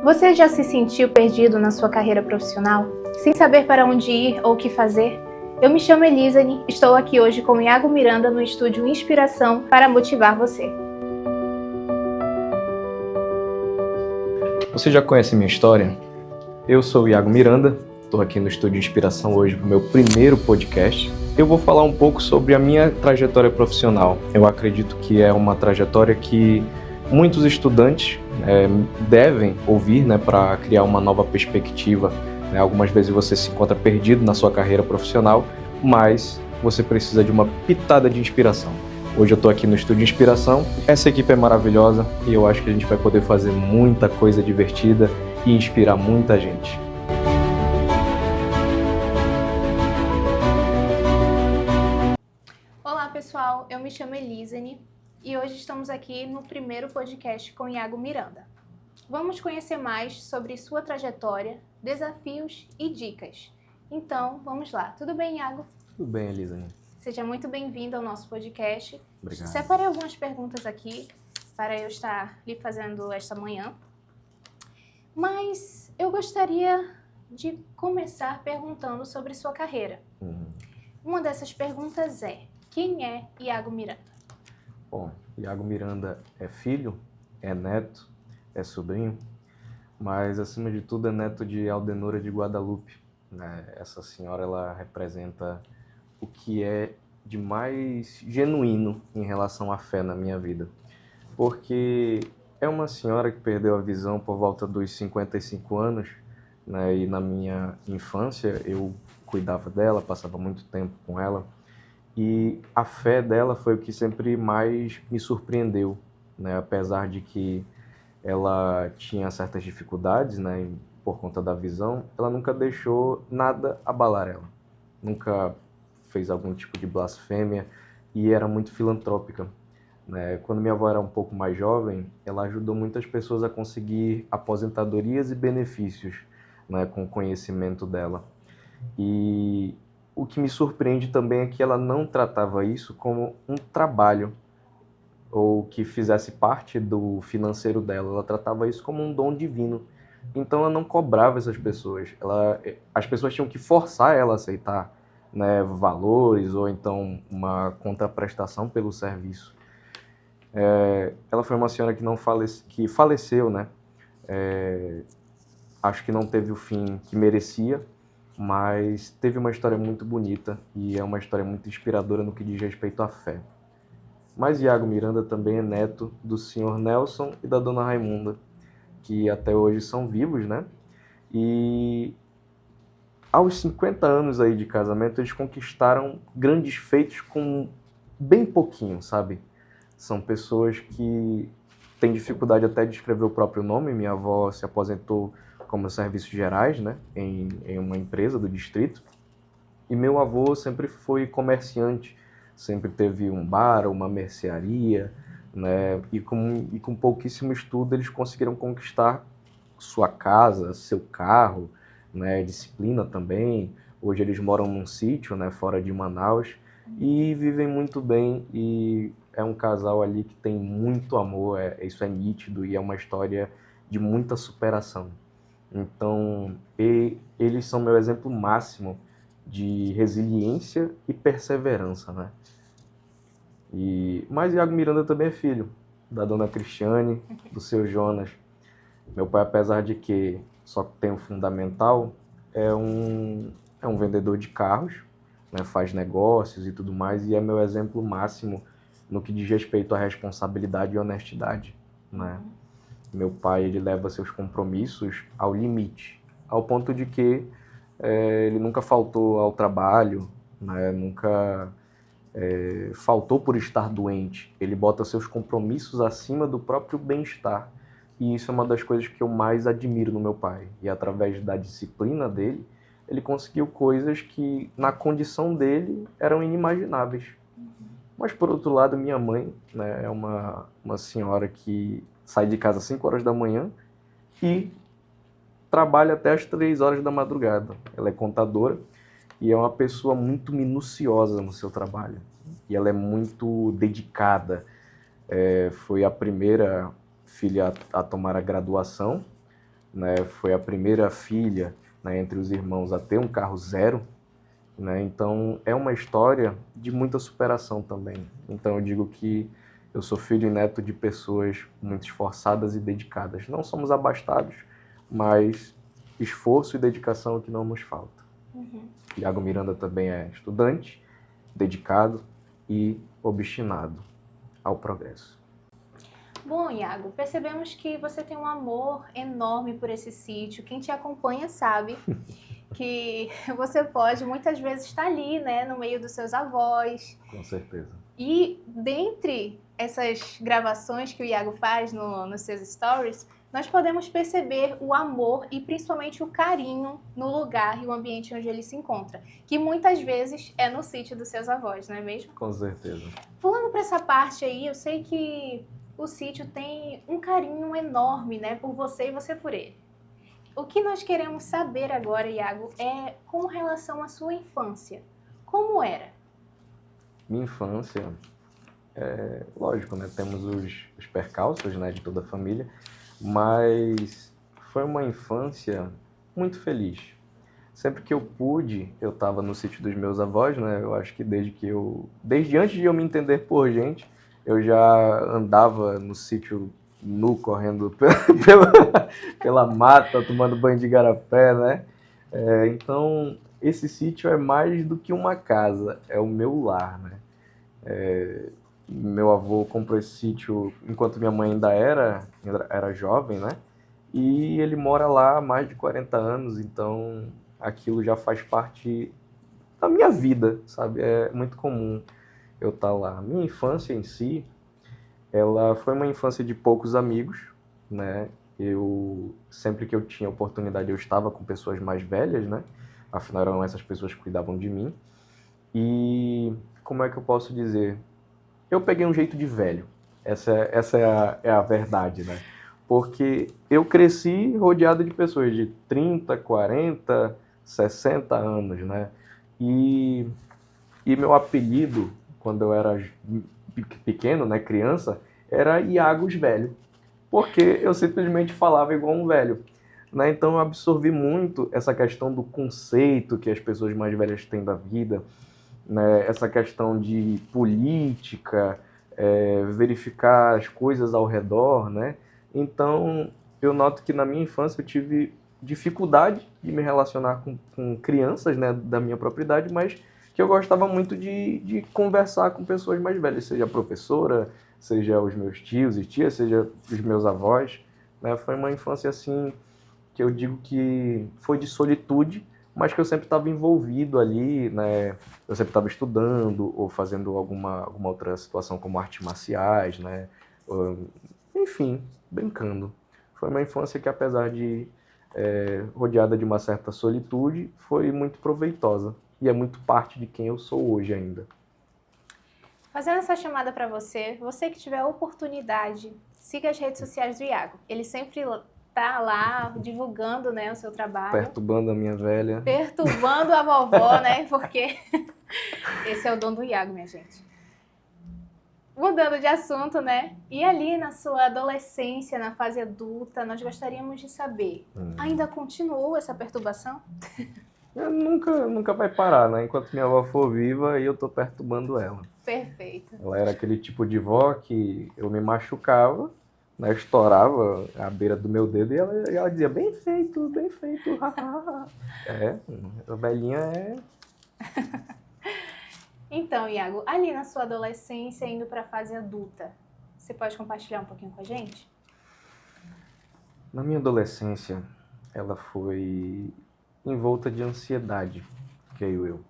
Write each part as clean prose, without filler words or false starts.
Você já se sentiu perdido na sua carreira profissional? Sem saber para onde ir ou o que fazer? Eu me chamo Elisane, estou aqui hoje com Iago Miranda no estúdio Inspiração para motivar você. Você já conhece minha história? Eu sou o Iago Miranda, estou aqui no estúdio Inspiração hoje para o meu primeiro podcast. Eu vou falar um pouco sobre a minha trajetória profissional. Eu acredito que é uma trajetória que muitos estudantes devem ouvir, para criar uma nova perspectiva. Algumas vezes você se encontra perdido na sua carreira profissional, mas você precisa de uma pitada de inspiração. Hoje eu estou aqui no Estúdio Inspiração, essa equipe é maravilhosa e eu acho que a gente vai poder fazer muita coisa divertida e inspirar muita gente. Olá pessoal, eu me chamo Elisane e hoje estamos aqui no primeiro podcast com Iago Miranda. Vamos conhecer mais sobre sua trajetória, desafios e dicas. Então, vamos lá. Tudo bem, Iago? Tudo bem, Elisane. Seja muito bem-vindo ao nosso podcast. Obrigado. Separei algumas perguntas aqui para eu estar lhe fazendo esta manhã. Mas eu gostaria de começar perguntando sobre sua carreira. Uma dessas perguntas é: quem é Iago Miranda? Bom, Iago Miranda é filho, é neto, é sobrinho, mas acima de tudo é neto de Aldenora de Guadalupe. Essa senhora, ela representa o que é de mais genuíno em relação à fé na minha vida. Porque é uma senhora que perdeu a visão por volta dos 55 anos, e na minha infância eu cuidava dela, passava muito tempo com ela, e a fé dela foi o que sempre mais me surpreendeu, apesar de que ela tinha certas dificuldades, por conta da visão, ela nunca deixou nada abalar ela. Nunca fez algum tipo de blasfêmia e era muito filantrópica. Quando minha avó era um pouco mais jovem, ela ajudou muitas pessoas a conseguir aposentadorias e benefícios, com o conhecimento dela. E o que me surpreende também é que ela não tratava isso como um trabalho ou que fizesse parte do financeiro dela. Ela tratava isso como um dom divino. Então ela não cobrava essas pessoas. As pessoas tinham que forçar ela a aceitar, valores ou então uma contraprestação pelo serviço. Ela foi uma senhora que faleceu, acho que não teve o fim que merecia, mas teve uma história muito bonita e é uma história muito inspiradora no que diz respeito à fé. Mas Iago Miranda também é neto do senhor Nelson e da dona Raimunda, que até hoje são vivos, E aos 50 anos aí de casamento, eles conquistaram grandes feitos com bem pouquinho, sabe? São pessoas que têm dificuldade até de escrever o próprio nome. Minha avó se aposentou como serviços gerais, em uma empresa do distrito. E meu avô sempre foi comerciante, sempre teve um bar, uma mercearia, E com pouquíssimo estudo eles conseguiram conquistar sua casa, seu carro, disciplina também. Hoje eles moram num sítio, fora de Manaus, e vivem muito bem, e é um casal ali que tem muito amor, isso é nítido, e é uma história de muita superação. Então, eles são meu exemplo máximo de resiliência e perseverança, Mas Iago Miranda também é filho da dona Cristiane, do seu Jonas. Meu pai, apesar de que só tem o fundamental, é um vendedor de carros, faz negócios e tudo mais, e é meu exemplo máximo no que diz respeito à responsabilidade e honestidade, Meu pai, ele leva seus compromissos ao limite, ao ponto de que ele nunca faltou ao trabalho, nunca faltou por estar doente. Ele bota seus compromissos acima do próprio bem-estar. E isso é uma das coisas que eu mais admiro no meu pai. E através da disciplina dele, ele conseguiu coisas que, na condição dele, eram inimagináveis. Mas, por outro lado, minha mãe, é uma senhora que sai de casa às 5 horas da manhã e trabalha até às 3 horas da madrugada. Ela é contadora e é uma pessoa muito minuciosa no seu trabalho. E ela é muito dedicada. Foi a primeira filha a tomar a graduação, né? Foi a primeira filha, né, entre os irmãos a ter um carro zero, né? Então é uma história de muita superação também. Então eu digo que eu sou filho e neto de pessoas muito esforçadas e dedicadas. Não somos abastados, mas esforço e dedicação é o que não nos falta. Uhum. Iago Miranda também é estudante, dedicado e obstinado ao progresso. Bom, Iago, percebemos que você tem um amor enorme por esse sítio. Quem te acompanha sabe que você pode muitas vezes estar ali, né, no meio dos seus avós. Com certeza. E dentre essas gravações que o Iago faz nos seus stories, nós podemos perceber o amor e principalmente o carinho no lugar e o ambiente onde ele se encontra, que muitas vezes é no sítio dos seus avós, não é mesmo? Com certeza. Pulando para essa parte aí, eu sei que o sítio tem um carinho enorme, né, por você e você por ele. O que nós queremos saber agora, Iago, é com relação à sua infância. Como era? Minha infância, lógico, né? Temos os percalços, né, de toda a família, mas foi uma infância muito feliz. Sempre que eu pude, eu estava no sítio dos meus avós, né? Eu acho que desde antes de eu me entender por gente, eu já andava no sítio nu, correndo pela mata, tomando banho de igarapé, né? Então, esse sítio é mais do que uma casa, é o meu lar, né? Meu avô comprou esse sítio enquanto minha mãe ainda era jovem, né? E ele mora lá há mais de 40 anos, então aquilo já faz parte da minha vida, sabe? É muito comum eu estar lá. Minha infância em si, ela foi uma infância de poucos amigos, né? Sempre que eu tinha oportunidade, eu estava com pessoas mais velhas, né? Afinal, eram essas pessoas que cuidavam de mim. E como é que eu posso dizer? Eu peguei um jeito de velho. Essa é a verdade, né? Porque eu cresci rodeado de pessoas de 30, 40, 60 anos, né? E, e meu apelido, quando eu era pequeno, né, criança, era Iagos Velho. Porque eu simplesmente falava igual um velho. Né? Então eu absorvi muito essa questão do conceito que as pessoas mais velhas têm da vida, né, essa questão de política, verificar as coisas ao redor, né? Então, eu noto que na minha infância eu tive dificuldade de me relacionar com crianças, né, da minha própria idade, mas que eu gostava muito de conversar com pessoas mais velhas, seja a professora, seja os meus tios e tias, seja os meus avós, né? Foi uma infância assim que eu digo que foi de solitude, mas que eu sempre estava envolvido ali, né? Eu sempre estava estudando ou fazendo alguma outra situação como artes marciais, né? Enfim, brincando. Foi uma infância que, apesar de rodeada de uma certa solitude, foi muito proveitosa e é muito parte de quem eu sou hoje ainda. Fazendo essa chamada para você, você que tiver a oportunidade, siga as redes sociais do Iago. Ele sempre tá lá divulgando, né, o seu trabalho. Perturbando a minha velha. Perturbando a vovó, né? Porque esse é o dom do Iago, minha gente. Mudando de assunto, né? E ali na sua adolescência, na fase adulta, nós gostaríamos de saber, ainda continuou essa perturbação? Nunca vai parar, né? Enquanto minha avó for viva, eu tô perturbando ela. Perfeito. Ela era aquele tipo de vó que eu me machucava, né? Estourava a beira do meu dedo e ela dizia, bem feito, a velhinha é... Então, Iago, ali na sua adolescência, indo para a fase adulta, você pode compartilhar um pouquinho com a gente? Na minha adolescência, ela foi envolta de ansiedade, creio eu.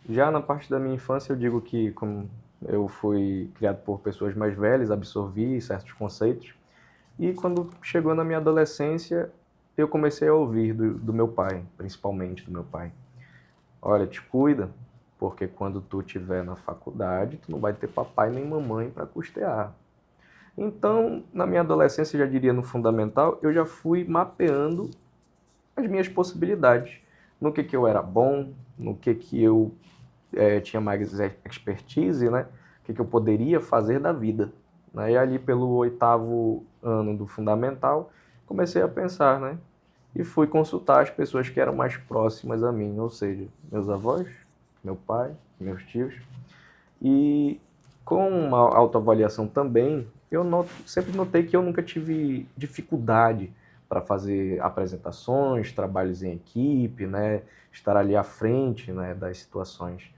Já na parte da minha infância, eu digo que, como eu fui criado por pessoas mais velhas, absorvi certos conceitos. E quando chegou na minha adolescência, eu comecei a ouvir do meu pai, principalmente do meu pai. Olha, te cuida, porque quando tu estiver na faculdade, tu não vai ter papai nem mamãe para custear. Então, na minha adolescência, já diria no fundamental, eu já fui mapeando as minhas possibilidades. No que eu era bom, no que eu tinha mais expertise, né? O que eu poderia fazer da vida. Né? E ali pelo 8º ano do fundamental, comecei a pensar, né? E fui consultar as pessoas que eram mais próximas a mim, ou seja, meus avós, meu pai, meus tios. E com uma autoavaliação também, sempre notei que eu nunca tive dificuldade para fazer apresentações, trabalhos em equipe, né, estar ali à frente, né, das situações.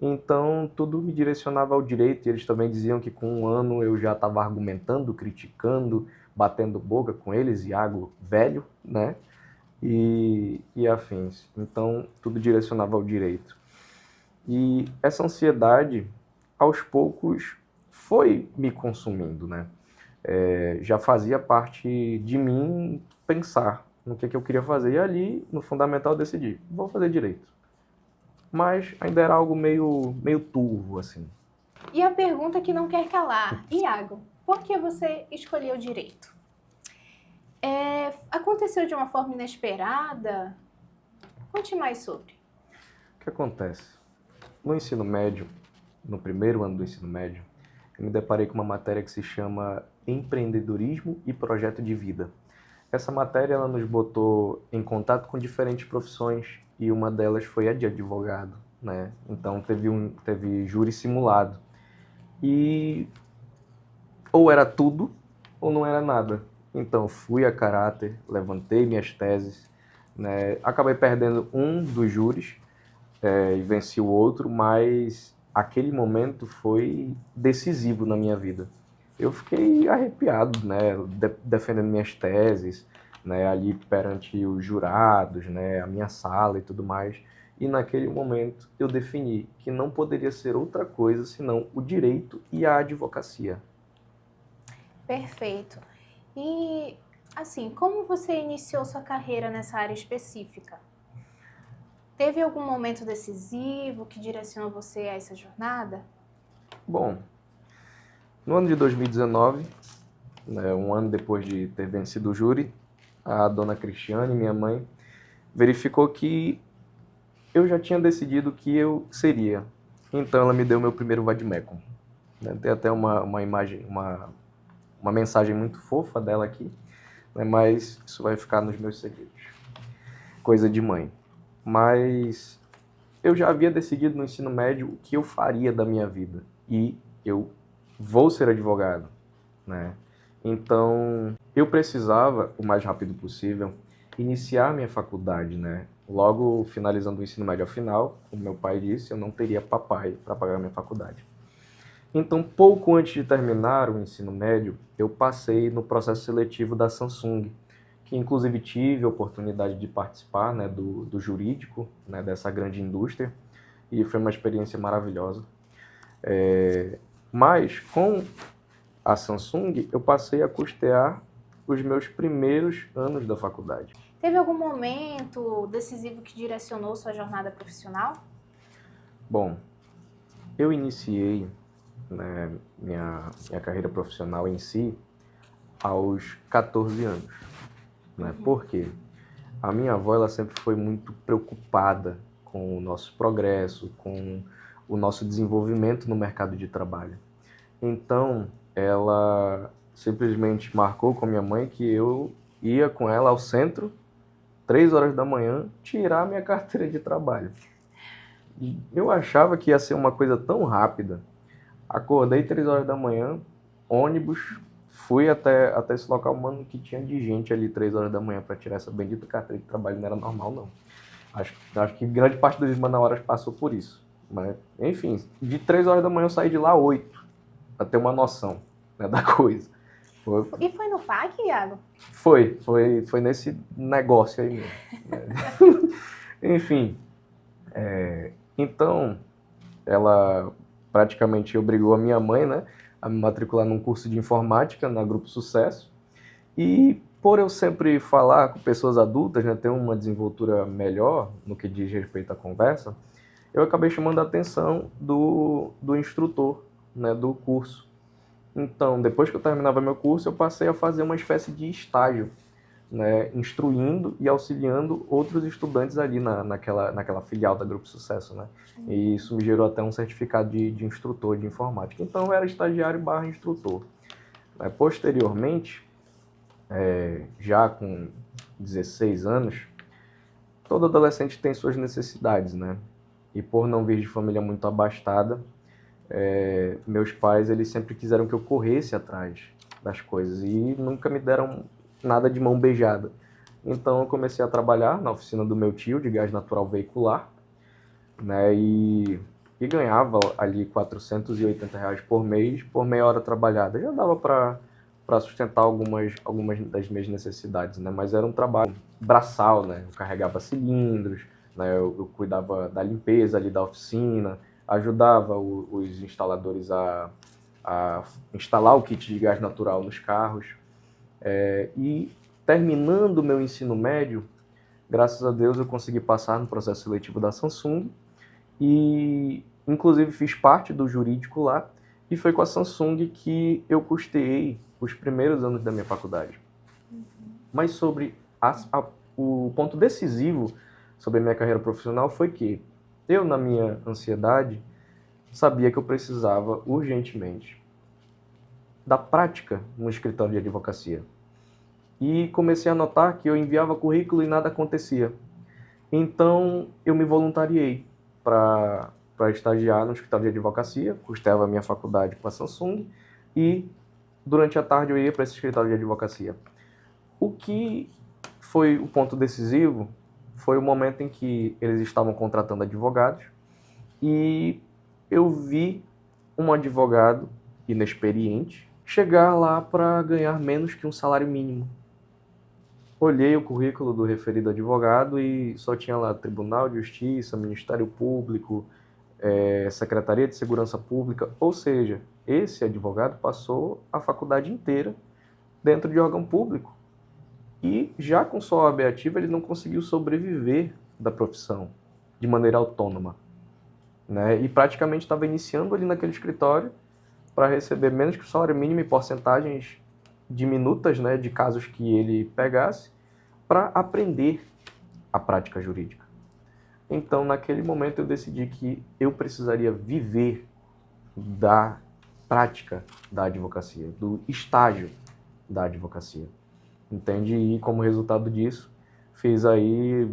Então, tudo me direcionava ao direito, e eles também diziam que com 1 ano eu já estava argumentando, criticando, batendo boca com eles, Iago velho, né, e afins. Então, tudo direcionava ao direito. E essa ansiedade, aos poucos, foi me consumindo, né? Já fazia parte de mim pensar no que eu queria fazer. E ali, no fundamental, eu decidi, vou fazer direito. Mas ainda era algo meio turvo, assim. E a pergunta que não quer calar, Iago, por que você escolheu direito? Aconteceu de uma forma inesperada? Conte mais sobre. O que acontece? No ensino médio, no primeiro ano do ensino médio, eu me deparei com uma matéria que se chama Empreendedorismo e Projeto de Vida. Essa matéria ela nos botou em contato com diferentes profissões e uma delas foi a de advogado, né? Então teve júri simulado. E ou era tudo ou não era nada. Então fui a caráter, levantei minhas teses, né? Acabei perdendo um dos júris, e venci o outro, mas aquele momento foi decisivo na minha vida. Eu fiquei arrepiado, né, defendendo minhas teses, né, ali perante os jurados, né, a minha sala e tudo mais. E naquele momento eu defini que não poderia ser outra coisa senão o direito e a advocacia. Perfeito. E, assim, como você iniciou sua carreira nessa área específica? Teve algum momento decisivo que direcionou você a essa jornada? Bom, no ano de 2019, né, 1 ano depois de ter vencido o júri, a dona Cristiane, minha mãe, verificou que eu já tinha decidido que eu seria. Então ela me deu meu primeiro vade-mecum. Tem até uma imagem, uma mensagem muito fofa dela aqui, né, mas isso vai ficar nos meus segredos. Coisa de mãe. Mas eu já havia decidido no ensino médio o que eu faria da minha vida. E eu vou ser advogado, né? Então, eu precisava, o mais rápido possível, iniciar minha faculdade, né? Logo finalizando o ensino médio ao final, como meu pai disse, eu não teria papai para pagar minha faculdade. Então, pouco antes de terminar o ensino médio, eu passei no processo seletivo da Samsung, que inclusive tive a oportunidade de participar, né, do jurídico, né, dessa grande indústria, e foi uma experiência maravilhosa. Mas, com a Samsung, eu passei a custear os meus primeiros anos da faculdade. Teve algum momento decisivo que direcionou sua jornada profissional? Bom, eu iniciei, né, minha carreira profissional em si aos 14 anos. Né? Por quê? A minha avó ela sempre foi muito preocupada com o nosso progresso, com o nosso desenvolvimento no mercado de trabalho. Então, ela simplesmente marcou com a minha mãe que eu ia com ela ao centro, 3 horas da manhã, tirar minha carteira de trabalho. E eu achava que ia ser uma coisa tão rápida. Acordei 3 horas da manhã, ônibus, fui até esse local, mano, que tinha de gente ali 3 horas da manhã para tirar essa bendita carteira de trabalho, não era normal, não. Acho que grande parte dos manauaras passou por isso. Mas, enfim, de 3 horas da manhã eu saí de lá 8, para ter uma noção, né, da coisa. E foi no PAC, Iago? Foi nesse negócio aí mesmo. Enfim, então, ela praticamente obrigou a minha mãe, né, a me matricular num curso de informática na Grupo Sucesso. E por eu sempre falar com pessoas adultas, né, ter uma desenvoltura melhor no que diz respeito à conversa, eu acabei chamando a atenção do instrutor, né, do curso. Então, depois que eu terminava meu curso, eu passei a fazer uma espécie de estágio, né, instruindo e auxiliando outros estudantes ali naquela filial da Grupo Sucesso, né? E isso me gerou até um certificado de instrutor de informática. Então, eu era estagiário / instrutor. Posteriormente, já com 16 anos, todo adolescente tem suas necessidades, né? E por não vir de família muito abastada, meus pais eles sempre quiseram que eu corresse atrás das coisas e nunca me deram nada de mão beijada. Então eu comecei a trabalhar na oficina do meu tio de gás natural veicular, né? E ganhava ali R$ 480 por mês por meia hora trabalhada. Já dava para sustentar algumas das minhas necessidades, né? Mas era um trabalho braçal, né? Eu carregava cilindros, né? Eu cuidava da limpeza ali da oficina, ajudava os instaladores a instalar o kit de gás natural nos carros. E terminando o meu ensino médio, graças a Deus eu consegui passar no processo seletivo da Samsung e inclusive fiz parte do jurídico lá e foi com a Samsung que eu custeei os primeiros anos da minha faculdade. Mas sobre o ponto decisivo sobre a minha carreira profissional foi que eu, na minha ansiedade, sabia que eu precisava urgentemente da prática no escritório de advocacia. E comecei a notar que eu enviava currículo e nada acontecia. Então, eu me voluntariei para estagiar no escritório de advocacia, custeava a minha faculdade com a Samsung, e durante a tarde eu ia para esse escritório de advocacia. O que foi o ponto decisivo foi o momento em que eles estavam contratando advogados e eu vi um advogado inexperiente chegar lá para ganhar menos que um salário mínimo. Olhei o currículo do referido advogado e só tinha lá Tribunal de Justiça, Ministério Público, Secretaria de Segurança Pública, ou seja, esse advogado passou a faculdade inteira dentro de órgão público e já com sua OAB ativa ele não conseguiu sobreviver da profissão de maneira autônoma, né? E praticamente estava iniciando ali naquele escritório para receber menos que o salário mínimo e porcentagens diminutas, né, de casos que ele pegasse para aprender a prática jurídica. Então, naquele momento, eu decidi que eu precisaria viver da prática da advocacia, do estágio da advocacia. Entende? E como resultado disso, fiz aí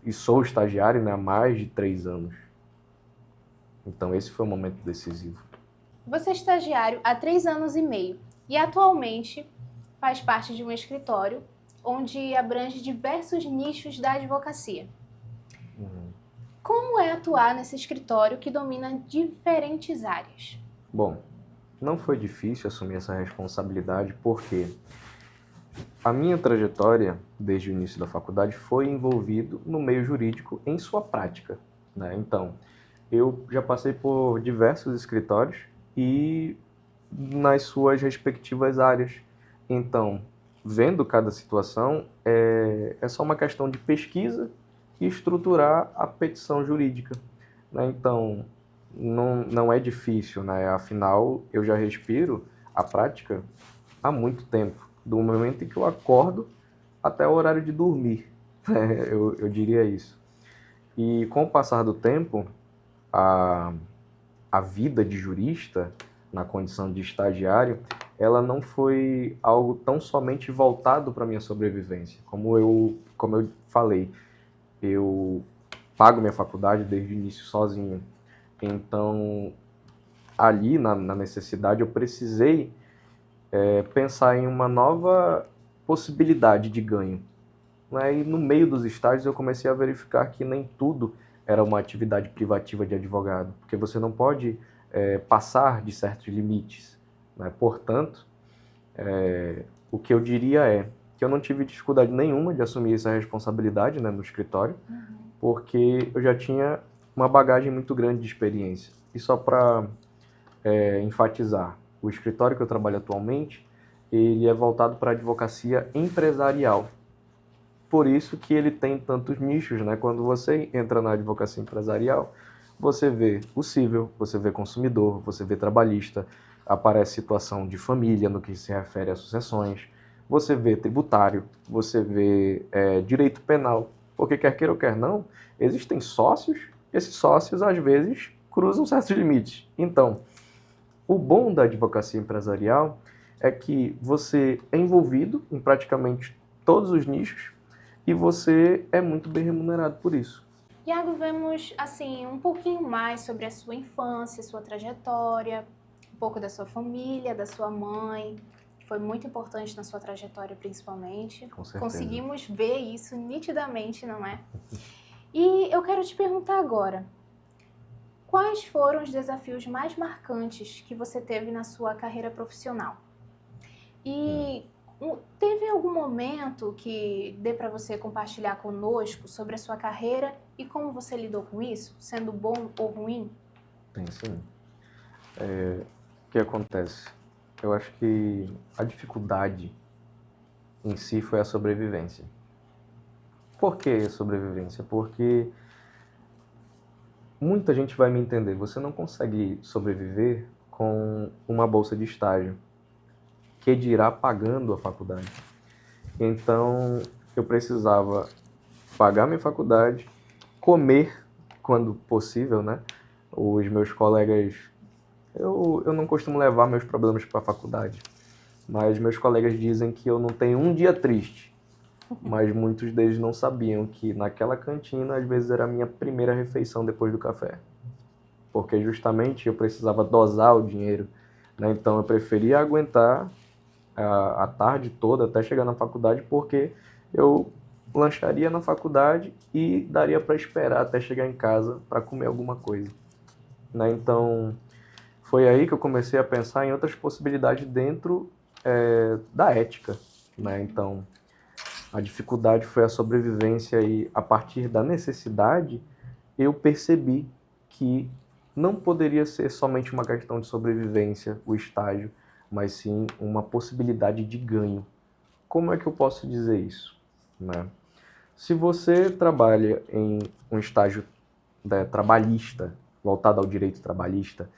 e sou estagiário, né, há mais de 3 anos. Então, esse foi o momento decisivo. Você é estagiário há 3 anos e meio e atualmente faz parte de um escritório onde abrange diversos nichos da advocacia. Como é atuar nesse escritório que domina diferentes áreas? Bom, não foi difícil assumir essa responsabilidade porque a minha trajetória desde o início da faculdade foi envolvido no meio jurídico em sua prática, né? Então, eu já passei por diversos escritórios e nas suas respectivas áreas. Então, vendo cada situação, é só uma questão de pesquisa e estruturar a petição jurídica, né? Então, não é difícil, né? Afinal, eu já respiro a prática há muito tempo, do momento em que eu acordo até o horário de dormir, né? Eu diria isso. E com o passar do tempo, a vida de jurista, na condição de estagiário, ela não foi algo tão somente voltado para a minha sobrevivência. Como eu falei, eu pago minha faculdade desde o início sozinho. Então, ali na necessidade, eu precisei pensar em uma nova possibilidade de ganho, né? E no meio dos estágios eu comecei a verificar que nem tudo era uma atividade privativa de advogado, porque você não pode passar de certos limites, né? Portanto, o que eu diria é que eu não tive dificuldade nenhuma de assumir essa responsabilidade, né, no escritório, porque eu já tinha uma bagagem muito grande de experiência. E só para enfatizar, o escritório que eu trabalho atualmente, ele é voltado para a advocacia empresarial. Por isso que ele tem tantos nichos, né? Quando você entra na advocacia empresarial, você vê o civil, você vê consumidor, você vê trabalhista, aparece situação de família no que se refere a sucessões, você vê tributário, você vê direito penal, porque quer queira ou quer não, existem sócios, esses sócios às vezes cruzam certos limites. Então, o bom da advocacia empresarial é que você é envolvido em praticamente todos os nichos e você é muito bem remunerado por isso. Iago, vemos assim um pouquinho mais sobre a sua infância, sua trajetória, um pouco da sua família, da sua mãe, que foi muito importante na sua trajetória principalmente. Com certeza. Conseguimos ver isso nitidamente, não é? E eu quero te perguntar agora, quais foram os desafios mais marcantes que você teve na sua carreira profissional? E teve algum momento que dê para você compartilhar conosco sobre a sua carreira e como você lidou com isso, sendo bom ou ruim? Tem sim. O que acontece? Eu acho que a dificuldade em si foi a sobrevivência. Por que a sobrevivência? Porque muita gente vai me entender. Você não consegue sobreviver com uma bolsa de estágio, que dirá pagando a faculdade. Então, eu precisava pagar minha faculdade, comer quando possível, né? Os meus colegas... Eu não costumo levar meus problemas para a faculdade, mas meus colegas dizem que eu não tenho um dia triste. Mas muitos deles não sabiam que naquela cantina, às vezes, era a minha primeira refeição depois do café. Porque justamente eu precisava dosar o dinheiro, né? Então eu preferia aguentar a tarde toda até chegar na faculdade, porque eu lancharia na faculdade e daria para esperar até chegar em casa para comer alguma coisa, né? Então foi aí que eu comecei a pensar em outras possibilidades dentro da ética, né? Então a dificuldade foi a sobrevivência e a partir da necessidade eu percebi que não poderia ser somente uma questão de sobrevivência, o estágio, mas sim uma possibilidade de ganho. Como é que eu posso dizer isso, né? Se você trabalha em um estágio trabalhista, voltado ao direito trabalhista,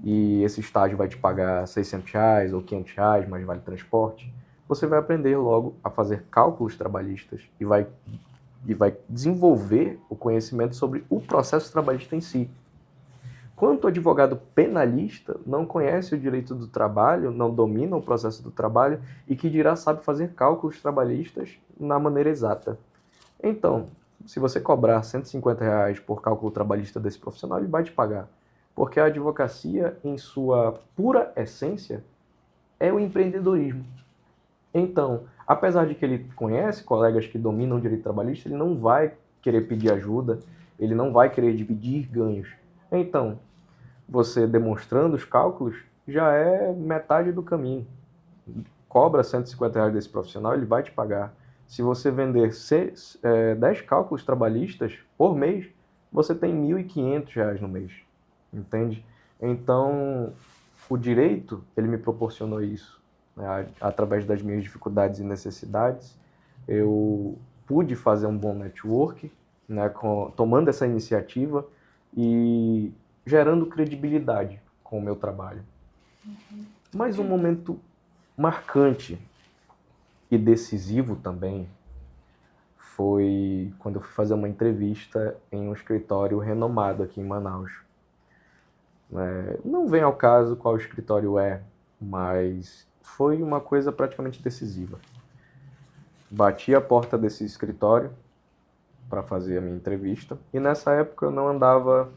e esse estágio vai te pagar R$ 600 ou R$ 500, mais vale transporte, você vai aprender logo a fazer cálculos trabalhistas e vai desenvolver o conhecimento sobre o processo trabalhista em si. Quanto o advogado penalista não conhece o direito do trabalho, não domina o processo do trabalho e que dirá sabe fazer cálculos trabalhistas na maneira exata. Então, se você cobrar R$ 150 por cálculo trabalhista desse profissional, ele vai te pagar. Porque a advocacia, em sua pura essência, é o empreendedorismo. Então, apesar de que ele conhece colegas que dominam o direito trabalhista, ele não vai querer pedir ajuda, ele não vai querer dividir ganhos. Então, você demonstrando os cálculos já é metade do caminho. Cobra R$ 150 desse profissional, ele vai te pagar. Se você vender 10 cálculos trabalhistas por mês, você tem R$ 1.500 no mês. Entende? Então, o direito, ele me proporcionou isso, né? Através das minhas dificuldades e necessidades, eu pude fazer um bom network, né, tomando essa iniciativa e gerando credibilidade com o meu trabalho. Mas um momento marcante e decisivo também foi quando eu fui fazer uma entrevista em um escritório renomado aqui em Manaus. Não vem ao caso qual escritório é, mas foi uma coisa praticamente decisiva. Bati a porta desse escritório para fazer a minha entrevista e nessa época eu não andava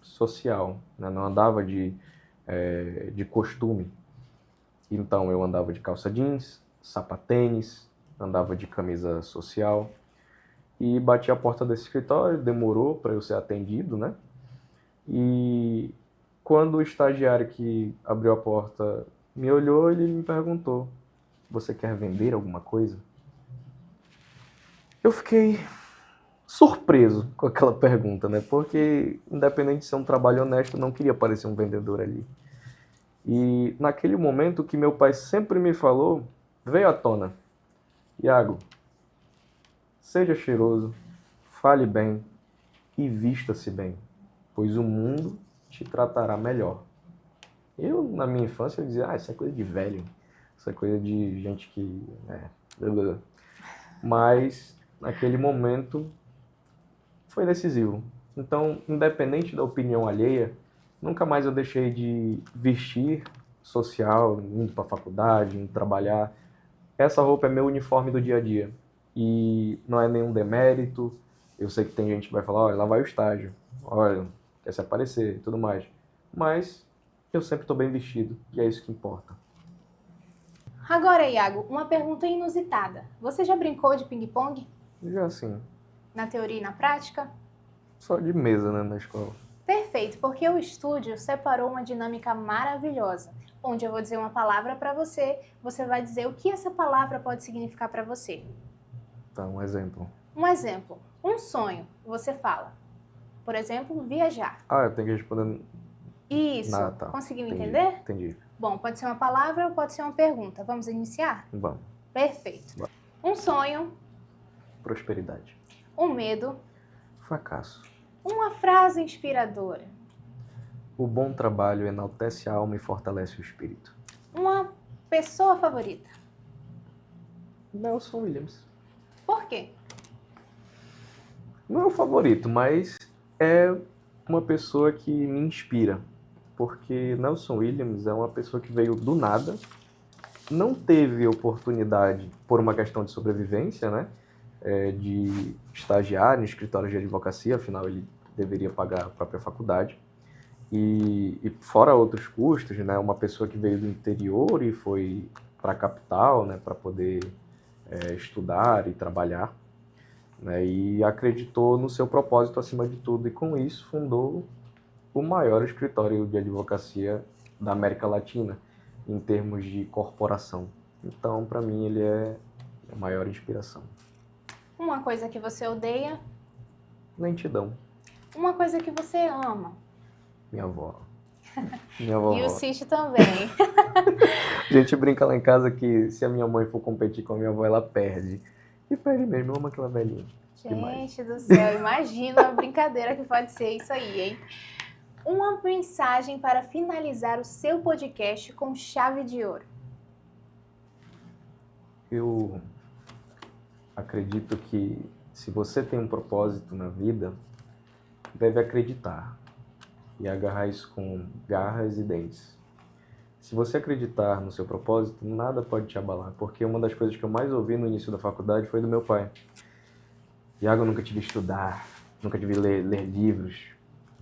social, né? Não andava de costume. Então eu andava de calça jeans, sapatênis, andava de camisa social e bati a porta desse escritório, demorou para eu ser atendido, né? E quando o estagiário que abriu a porta me olhou, ele me perguntou: "Você quer vender alguma coisa?" Eu fiquei surpreso com aquela pergunta, né? Porque, independente de ser um trabalho honesto, eu não queria parecer um vendedor ali. E naquele momento, o que meu pai sempre me falou veio à tona: "Iago, seja cheiroso, fale bem e vista-se bem, pois o mundo te tratará melhor." Eu, na minha infância, eu dizia: isso é coisa de velho, isso é coisa de gente que... Mas, naquele momento, foi decisivo. Então, independente da opinião alheia, nunca mais eu deixei de vestir social, indo para a faculdade, indo trabalhar. Essa roupa é meu uniforme do dia a dia. E não é nenhum demérito. Eu sei que tem gente que vai falar, olha, lá vai o estágio. Olha, quer se aparecer e tudo mais. Mas eu sempre estou bem vestido e é isso que importa. Agora, Iago, uma pergunta inusitada. Você já brincou de ping-pong? Já assim, Na teoria e na prática? só de mesa, né, na escola. Perfeito, porque o estúdio separou uma dinâmica maravilhosa, onde eu vou dizer uma palavra para você, você vai dizer o que essa palavra pode significar para você. Tá, um exemplo. Um exemplo, um sonho, você fala. Por exemplo, viajar. Ah, eu tenho que responder... Isso, Tá. conseguiu Entendi, entender? entendi. Bom, pode ser uma palavra ou pode ser uma pergunta. Vamos iniciar? Vamos. Perfeito. Vamos. Um sonho, Prosperidade. um medo, Fracasso. uma frase inspiradora, O bom trabalho enaltece a alma e fortalece o espírito. uma pessoa favorita. Nelson Williams. Por quê? Não é o favorito, mas é uma pessoa que me inspira. Porque Nelson Williams é uma pessoa que veio do nada, não teve oportunidade, por uma questão de sobrevivência, né, de estagiar em escritório de advocacia, afinal ele deveria pagar a própria faculdade. E fora outros custos, né, uma pessoa que veio do interior e foi para a capital, né, para poder estudar e trabalhar, né, e acreditou no seu propósito acima de tudo, e com isso fundou o maior escritório de advocacia da América Latina, em termos de corporação. Então, para mim, ele é a maior inspiração. Uma coisa que você odeia, Lentidão. uma coisa que você ama. Minha avó. Minha vovó. E o Cício também. A gente brinca lá em casa que se a minha mãe for competir com a minha avó, ela perde. E perde mesmo, eu amo aquela velhinha. Gente do céu, imagina a brincadeira que pode ser isso aí, hein? Uma mensagem para finalizar o seu podcast com chave de ouro. Eu acredito que se você tem um propósito na vida, deve acreditar e agarrar isso com garras e dentes. Se você acreditar no seu propósito, nada pode te abalar, porque uma das coisas que eu mais ouvi no início da faculdade foi do meu pai. Iago, eu nunca te vi estudar, nunca te vi ler livros,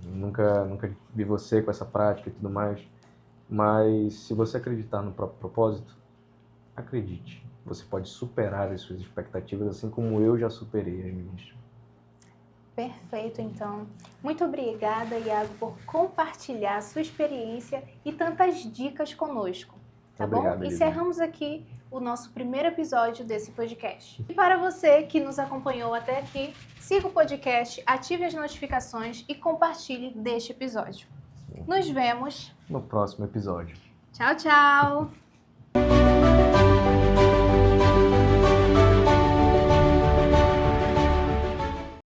nunca vi você com essa prática e tudo mais. Mas se você acreditar no próprio propósito, acredite. Você pode superar as suas expectativas, assim como eu já superei as minhas. Perfeito, então. Muito obrigada, Iago, por compartilhar a sua experiência e tantas dicas conosco. Tá Obrigado, bom? Lívia. Encerramos aqui o nosso primeiro episódio desse podcast. E para você que nos acompanhou até aqui, siga o podcast, ative as notificações e compartilhe deste episódio. Nos vemos No próximo episódio. Tchau, tchau!